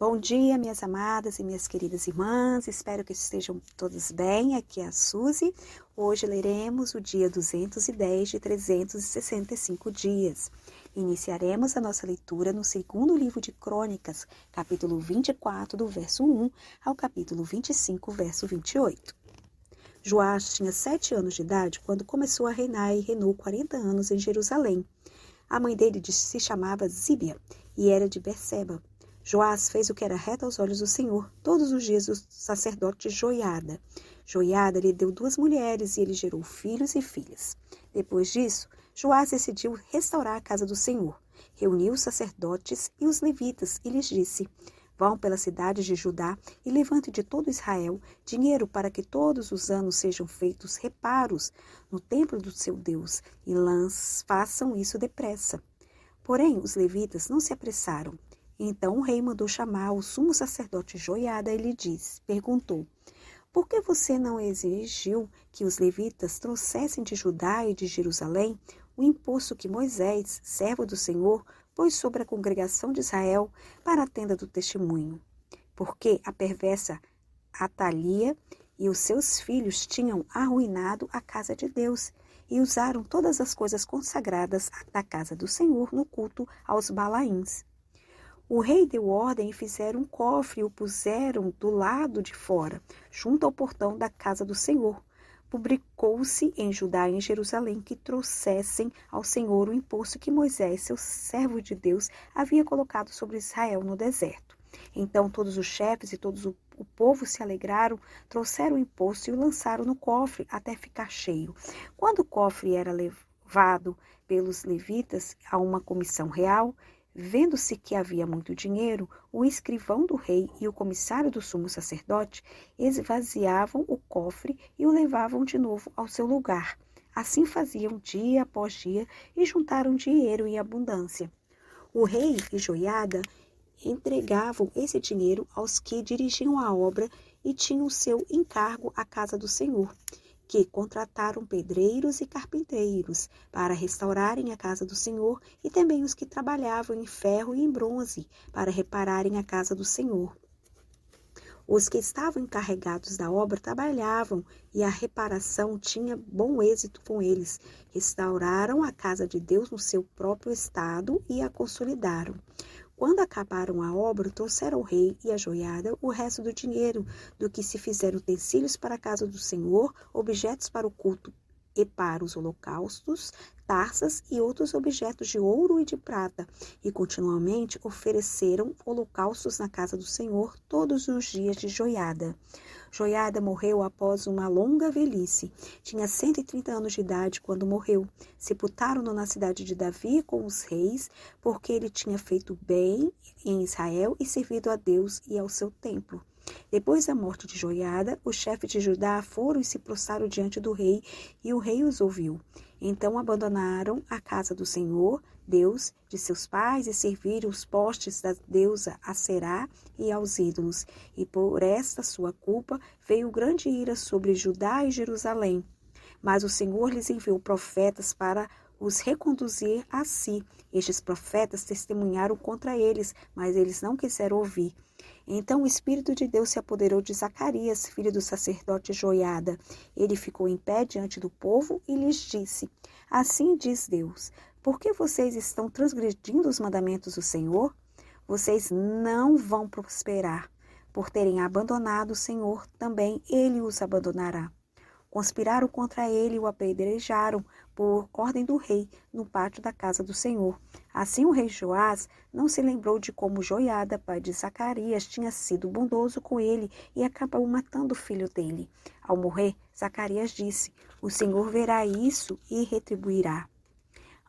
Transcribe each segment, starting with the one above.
Bom dia, minhas amadas e minhas queridas irmãs, espero que estejam todas bem, aqui é a Suzy. Hoje leremos o dia 210 de 365 dias. Iniciaremos a nossa leitura no segundo livro de Crônicas, capítulo 24, do verso 1 ao capítulo 25, verso 28. Joás tinha 7 anos de idade quando começou a reinar e reinou 40 anos em Jerusalém. A mãe dele se chamava Zíbia e era de Berseba. Joás fez o que era reto aos olhos do Senhor todos os dias do sacerdote Joiada. Joiada lhe deu 2 mulheres e ele gerou filhos e filhas. Depois disso, Joás decidiu restaurar a casa do Senhor. Reuniu os sacerdotes e os levitas e lhes disse: Vão pela cidade de Judá e levante de todo Israel dinheiro para que todos os anos sejam feitos reparos no templo do seu Deus e façam isso depressa. Porém, os levitas não se apressaram. Então o rei mandou chamar o sumo sacerdote Joiada e lhe perguntou: Por que você não exigiu que os levitas trouxessem de Judá e de Jerusalém o imposto que Moisés, servo do Senhor, pôs sobre a congregação de Israel para a tenda do testemunho? Porque a perversa Atalia e os seus filhos tinham arruinado a casa de Deus e usaram todas as coisas consagradas da casa do Senhor no culto aos Balaíns. O rei deu ordem e fizeram um cofre e o puseram do lado de fora, junto ao portão da casa do Senhor. Publicou-se em Judá e em Jerusalém que trouxessem ao Senhor o imposto que Moisés, seu servo de Deus, havia colocado sobre Israel no deserto. Então todos os chefes e todo o povo se alegraram, trouxeram o imposto e o lançaram no cofre até ficar cheio. Quando o cofre era levado pelos levitas a uma comissão real, vendo-se que havia muito dinheiro, o escrivão do rei e o comissário do sumo sacerdote esvaziavam o cofre e o levavam de novo ao seu lugar. Assim faziam dia após dia e juntaram dinheiro em abundância. O rei e Joiada entregavam esse dinheiro aos que dirigiam a obra e tinham o seu encargo à casa do Senhor, que contrataram pedreiros e carpinteiros para restaurarem a casa do Senhor e também os que trabalhavam em ferro e em bronze para repararem a casa do Senhor. Os que estavam encarregados da obra trabalhavam e a reparação tinha bom êxito com eles. Restauraram a casa de Deus no seu próprio estado e a consolidaram. Quando acabaram a obra, trouxeram ao rei e à joiada o resto do dinheiro, do que se fizeram utensílios para a casa do Senhor, objetos para o culto e para os holocaustos, taças e outros objetos de ouro e de prata, e continuamente ofereceram holocaustos na casa do Senhor todos os dias de Joiada. Joiada morreu após uma longa velhice. Tinha 130 anos de idade quando morreu. Sepultaram-no na cidade de Davi com os reis, porque ele tinha feito bem em Israel e servido a Deus e ao seu templo. Depois da morte de Joiada, os chefes de Judá foram e se prostraram diante do rei, e o rei os ouviu. Então abandonaram a casa do Senhor, Deus de seus pais, e serviram os postes da deusa Aserá e aos ídolos. E por esta sua culpa veio grande ira sobre Judá e Jerusalém. Mas o Senhor lhes enviou profetas para os reconduzir a si. Estes profetas testemunharam contra eles, mas eles não quiseram ouvir. Então o Espírito de Deus se apoderou de Zacarias, filho do sacerdote Joiada. Ele ficou em pé diante do povo e lhes disse: Assim diz Deus, por que vocês estão transgredindo os mandamentos do Senhor? Vocês não vão prosperar. Por terem abandonado o Senhor, também ele os abandonará. Conspiraram contra ele e o apedrejaram por ordem do rei no pátio da casa do Senhor. Assim o rei Joás não se lembrou de como Joiada, pai de Zacarias, tinha sido bondoso com ele e acabou matando o filho dele. Ao morrer, Zacarias disse: O Senhor verá isso e retribuirá.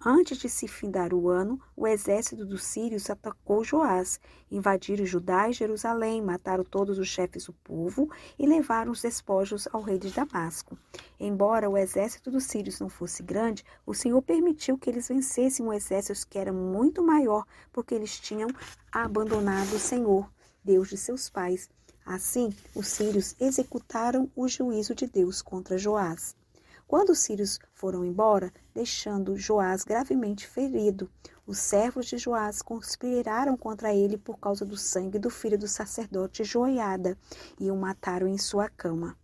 Antes de se findar o ano, o exército dos sírios atacou Joás, invadiram Judá e Jerusalém, mataram todos os chefes do povo e levaram os despojos ao rei de Damasco. Embora o exército dos sírios não fosse grande, o Senhor permitiu que eles vencessem um exército que era muito maior, porque eles tinham abandonado o Senhor, Deus de seus pais. Assim, os sírios executaram o juízo de Deus contra Joás. Quando os sírios foram embora, deixando Joás gravemente ferido, Os servos de Joás conspiraram contra ele por causa do sangue do filho do sacerdote Joiada e o mataram em sua cama.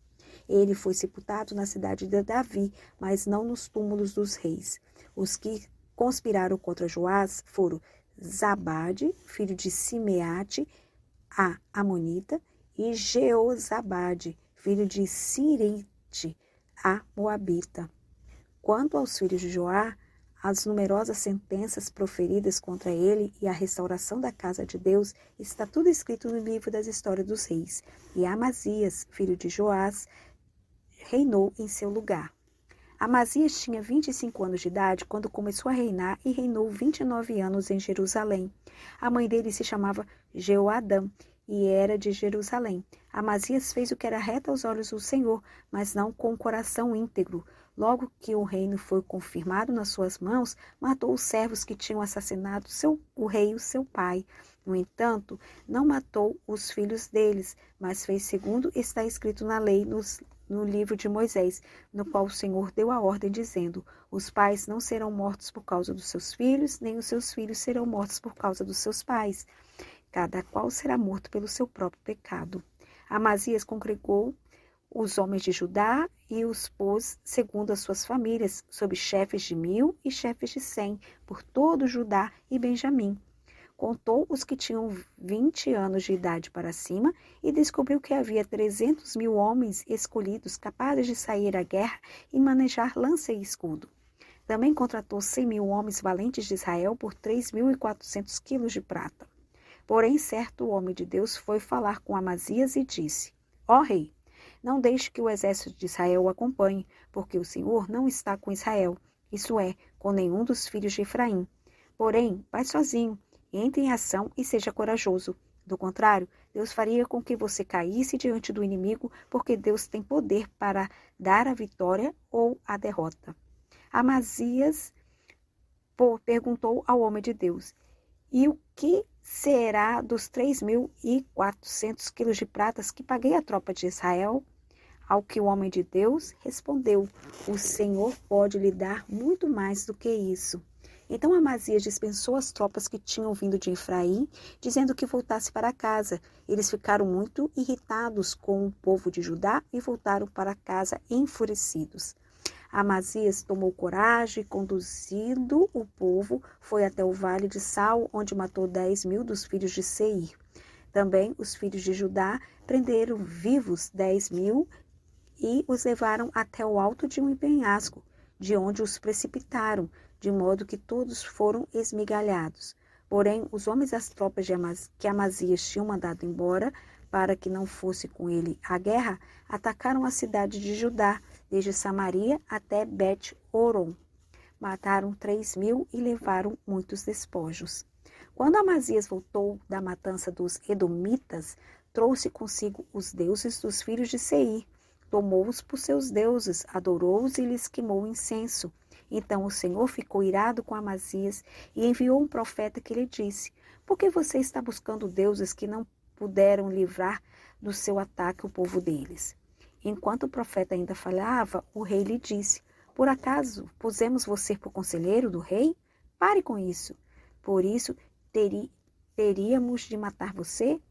Ele foi sepultado na cidade de Davi, mas não nos túmulos dos reis. Os que conspiraram contra Joás foram Zabade, filho de Simeate, a Amonita, e Jeozabade, filho de Sirite, a Moabita. Quanto aos filhos de Joá, as numerosas sentenças proferidas contra ele e a restauração da casa de Deus, está tudo escrito no livro das histórias dos reis. E Amazias, filho de Joás, reinou em seu lugar. Amazias tinha 25 anos de idade quando começou a reinar e reinou 29 anos em Jerusalém. A mãe dele se chamava Jeoadã e era de Jerusalém. Amazias fez o que era reto aos olhos do Senhor, mas não com o coração íntegro. Logo que o reino foi confirmado nas suas mãos, matou os servos que tinham assassinado o rei, o seu pai. No entanto, não matou os filhos deles, mas fez segundo está escrito na lei, no livro de Moisés, no qual o Senhor deu a ordem, dizendo: os pais não serão mortos por causa dos seus filhos, nem os seus filhos serão mortos por causa dos seus pais. Cada qual será morto pelo seu próprio pecado. Amazias congregou os homens de Judá e os pôs segundo as suas famílias, sob chefes de 1000 e chefes de 100, por todo Judá e Benjamim. Contou os que tinham 20 anos de idade para cima e descobriu que havia 300.000 homens escolhidos capazes de sair à guerra e manejar lança e escudo. Também contratou 100.000 homens valentes de Israel por 3.400 quilos de prata. Porém, certo homem de Deus foi falar com Amazias e disse: ó rei, não deixe que o exército de Israel o acompanhe, porque o Senhor não está com Israel, isso é, com nenhum dos filhos de Efraim. Porém, vai sozinho, entre em ação e seja corajoso. Do contrário, Deus faria com que você caísse diante do inimigo, porque Deus tem poder para dar a vitória ou a derrota. Amazias perguntou ao homem de Deus: e o que será dos 3.400 quilos de pratas que paguei à tropa de Israel? Ao que o homem de Deus respondeu: o Senhor pode lhe dar muito mais do que isso. Então Amazias dispensou as tropas que tinham vindo de Efraim, dizendo que voltasse para casa. Eles ficaram muito irritados com o povo de Judá e voltaram para casa enfurecidos. Amazias tomou coragem e, conduzindo o povo, foi até o vale de Sal, onde matou 10.000 dos filhos de Seir. Também os filhos de Judá prenderam vivos 10.000 e os levaram até o alto de um penhasco, de onde os precipitaram, de modo que todos foram esmigalhados. Porém, os homens das tropas que Amazias tinham mandado embora, para que não fosse com ele à guerra, atacaram a cidade de Judá, desde Samaria até Bet-Horon. Mataram 3.000 e levaram muitos despojos. Quando Amazias voltou da matança dos Edomitas, trouxe consigo os deuses dos filhos de Seir. Tomou-os por seus deuses, adorou-os e lhes queimou incenso. Então o Senhor ficou irado com Amazias e enviou um profeta que lhe disse: por que você está buscando deuses que não puderam livrar do seu ataque o povo deles? Enquanto o profeta ainda falava, o rei lhe disse: por acaso pusemos você por conselheiro do rei? Pare com isso. Por isso teríamos de matar você?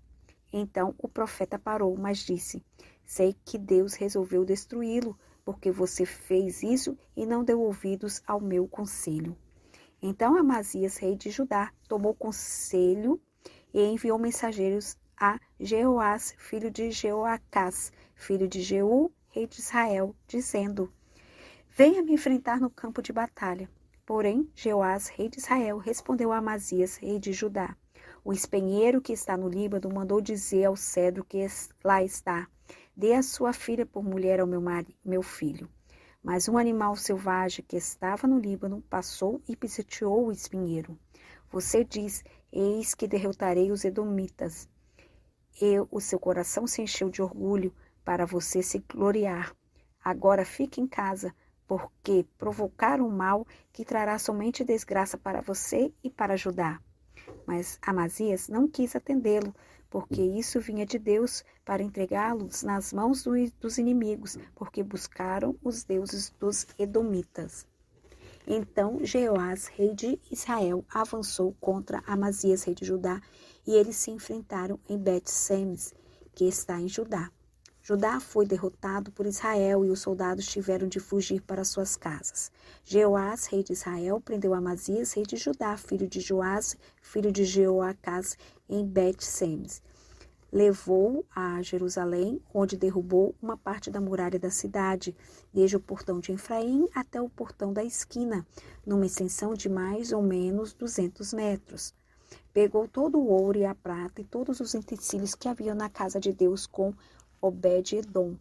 Então o profeta parou, mas disse: sei que Deus resolveu destruí-lo, porque você fez isso e não deu ouvidos ao meu conselho. Então Amazias, rei de Judá, tomou conselho e enviou mensageiros a Jeoás, filho de Jeoacás, filho de Jeú, rei de Israel, dizendo: venha me enfrentar no campo de batalha. Porém, Jeoás, rei de Israel, respondeu a Amazias, rei de Judá: o espinheiro que está no Líbano mandou dizer ao cedro que lá está: dê a sua filha por mulher ao meu filho. Mas um animal selvagem que estava no Líbano passou e pisoteou o espinheiro. Você diz: eis que derrotarei os edomitas. O seu coração se encheu de orgulho para você se gloriar. Agora fique em casa, porque provocaram o mal que trará somente desgraça para você e para Judá. Mas Amazias não quis atendê-lo, porque isso vinha de Deus para entregá-los nas mãos dos inimigos, porque buscaram os deuses dos edomitas. Então Jeoás, rei de Israel, avançou contra Amazias, rei de Judá, e eles se enfrentaram em Bet-Semes, que está em Judá. Judá foi derrotado por Israel e os soldados tiveram de fugir para suas casas. Jeoás, rei de Israel, prendeu Amazias, rei de Judá, filho de Joás, filho de Jeoacás, em Bet-Semes. Levou-o a Jerusalém, onde derrubou uma parte da muralha da cidade, desde o portão de Efraim até o portão da esquina, numa extensão de mais ou menos 200 metros. Pegou todo o ouro e a prata e todos os utensílios que haviam na casa de Deus com Obed-edom,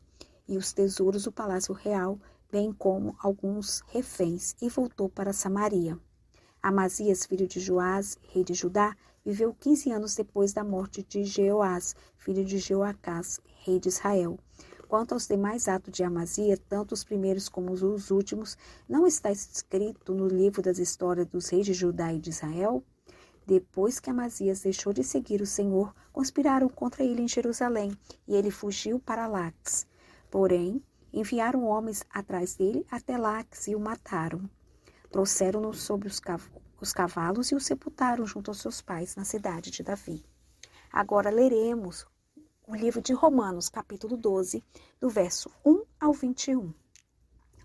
e os tesouros do palácio real, bem como alguns reféns, e voltou para Samaria. Amazias, filho de Joás, rei de Judá, viveu 15 anos depois da morte de Jeoás, filho de Jeoacás, rei de Israel. Quanto aos demais atos de Amazias, tanto os primeiros como os últimos, não está escrito no livro das histórias dos reis de Judá e de Israel? Depois que Amazias deixou de seguir o Senhor, conspiraram contra ele em Jerusalém, e ele fugiu para Laques. Porém, enviaram homens atrás dele até Laques e o mataram. Trouxeram-no sobre os cavalos e o sepultaram junto aos seus pais na cidade de Davi. Agora leremos o livro de Romanos, capítulo 12, do verso 1 ao 21.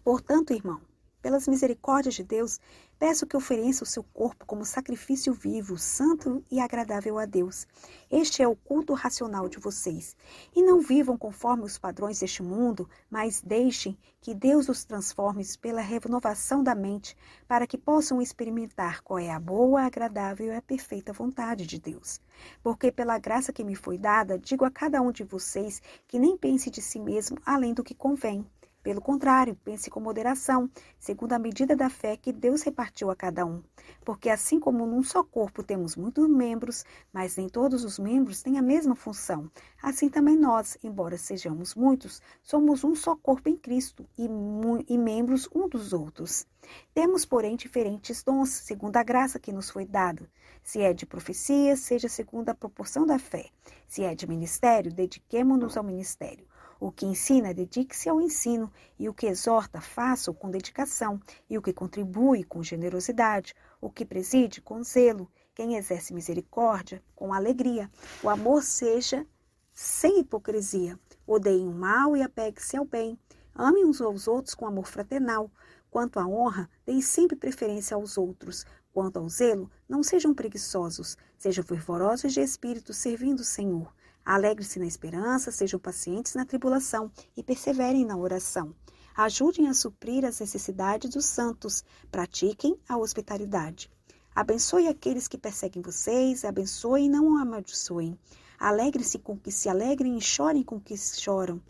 Portanto, irmão, pelas misericórdias de Deus, peço que ofereça o seu corpo como sacrifício vivo, santo e agradável a Deus. Este é o culto racional de vocês. E não vivam conforme os padrões deste mundo, mas deixem que Deus os transforme pela renovação da mente, para que possam experimentar qual é a boa, agradável e a perfeita vontade de Deus. Porque pela graça que me foi dada, digo a cada um de vocês que nem pense de si mesmo além do que convém. Pelo contrário, pense com moderação, segundo a medida da fé que Deus repartiu a cada um. Porque assim como num só corpo temos muitos membros, mas nem todos os membros têm a mesma função, assim também nós, embora sejamos muitos, somos um só corpo em Cristo e membros um dos outros. Temos, porém, diferentes dons, segundo a graça que nos foi dada. Se é de profecia, seja segundo a proporção da fé. Se é de ministério, dediquemo-nos ao ministério. O que ensina, dedique-se ao ensino, e o que exorta, faça-o com dedicação, e o que contribui, com generosidade, o que preside, com zelo, quem exerce misericórdia, com alegria. O amor seja sem hipocrisia. Odeiem o mal e apegue-se ao bem. Amem uns aos outros com amor fraternal. Quanto à honra, deem sempre preferência aos outros. Quanto ao zelo, não sejam preguiçosos, sejam fervorosos de espírito, servindo o Senhor. Alegre-se na esperança, sejam pacientes na tribulação e perseverem na oração. Ajudem a suprir as necessidades dos santos, pratiquem a hospitalidade. Abençoe aqueles que perseguem vocês, abençoem e não amaldiçoem. Alegre-se com que se alegrem e chorem com que choram.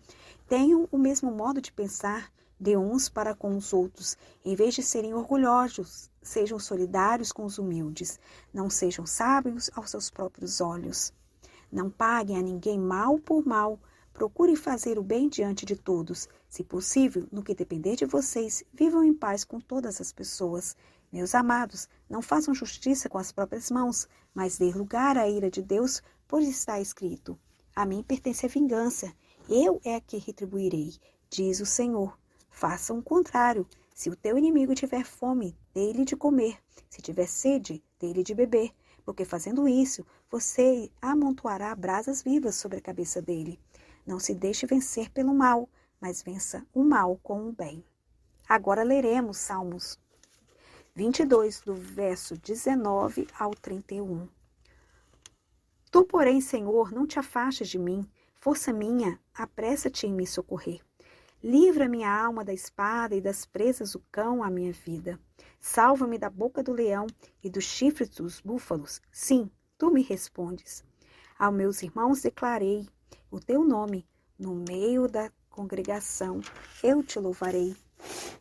Tenham o mesmo modo de pensar de uns para com os outros. Em vez de serem orgulhosos, sejam solidários com os humildes. Não sejam sábios aos seus próprios olhos. Não paguem a ninguém mal por mal. Procurem fazer o bem diante de todos. Se possível, no que depender de vocês, vivam em paz com todas as pessoas. Meus amados, não façam justiça com as próprias mãos, mas dê lugar à ira de Deus, pois está escrito: a mim pertence a vingança, eu é a que retribuirei, diz o Senhor. Façam o contrário. Se o teu inimigo tiver fome, dê-lhe de comer. Se tiver sede, dê-lhe de beber. Porque fazendo isso, você amontoará brasas vivas sobre a cabeça dele. Não se deixe vencer pelo mal, mas vença o mal com o bem. Agora leremos Salmos 22, do verso 19 ao 31. Tu, porém, Senhor, não te afastes de mim. Força minha, apressa-te em me socorrer. Livra minha alma da espada e das presas do cão à minha vida. Salva-me da boca do leão e dos chifres dos búfalos. Sim, tu me respondes. Aos meus irmãos declarei o teu nome. No meio da congregação eu te louvarei.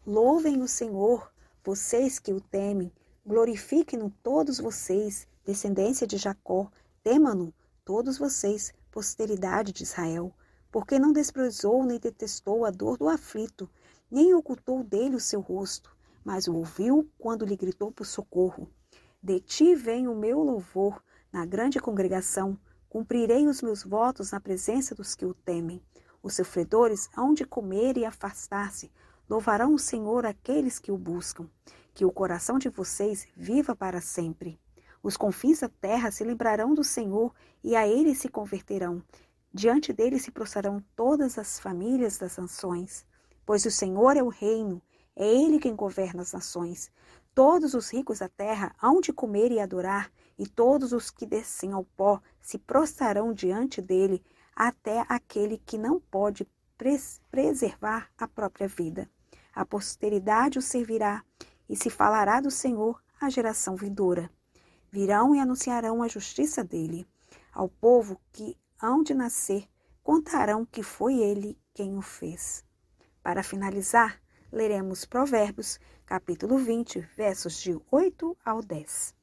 Louvem o Senhor, vocês que o temem. Glorifiquem-no todos vocês, descendência de Jacó. Temam-no todos vocês, posteridade de Israel. Porque não desprezou nem detestou a dor do aflito, nem ocultou dele o seu rosto, mas o ouviu quando lhe gritou por socorro. De ti vem o meu louvor na grande congregação, cumprirei os meus votos na presença dos que o temem. Os sofredores hão de comer e afastar-se, louvarão o Senhor aqueles que o buscam. que o coração de vocês viva para sempre. Os confins da terra se lembrarão do Senhor e a ele se converterão. Diante dele se prostrarão todas as famílias das nações. Pois o Senhor é o reino, é ele quem governa as nações. Todos os ricos da terra hão de comer e adorar, e todos os que descem ao pó se prostrarão diante dele, até aquele que não pode preservar a própria vida. A posteridade o servirá, e se falará do Senhor à geração vindoura. Virão e anunciarão a justiça dele. Ao povo que hão de nascer, contarão que foi ele quem o fez. Para finalizar, leremos Provérbios, capítulo 20, versos de 8 ao 10.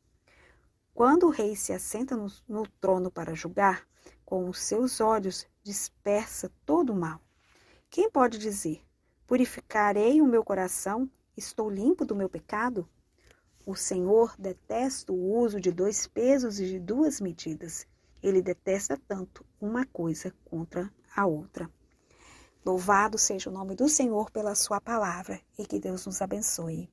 Quando o rei se assenta no trono para julgar, com os seus olhos dispersa todo o mal. Quem pode dizer, purificarei o meu coração, estou limpo do meu pecado? O Senhor detesta o uso de 2 pesos e de 2 medidas. Ele detesta tanto uma coisa contra a outra. Louvado seja o nome do Senhor pela sua palavra e que Deus nos abençoe.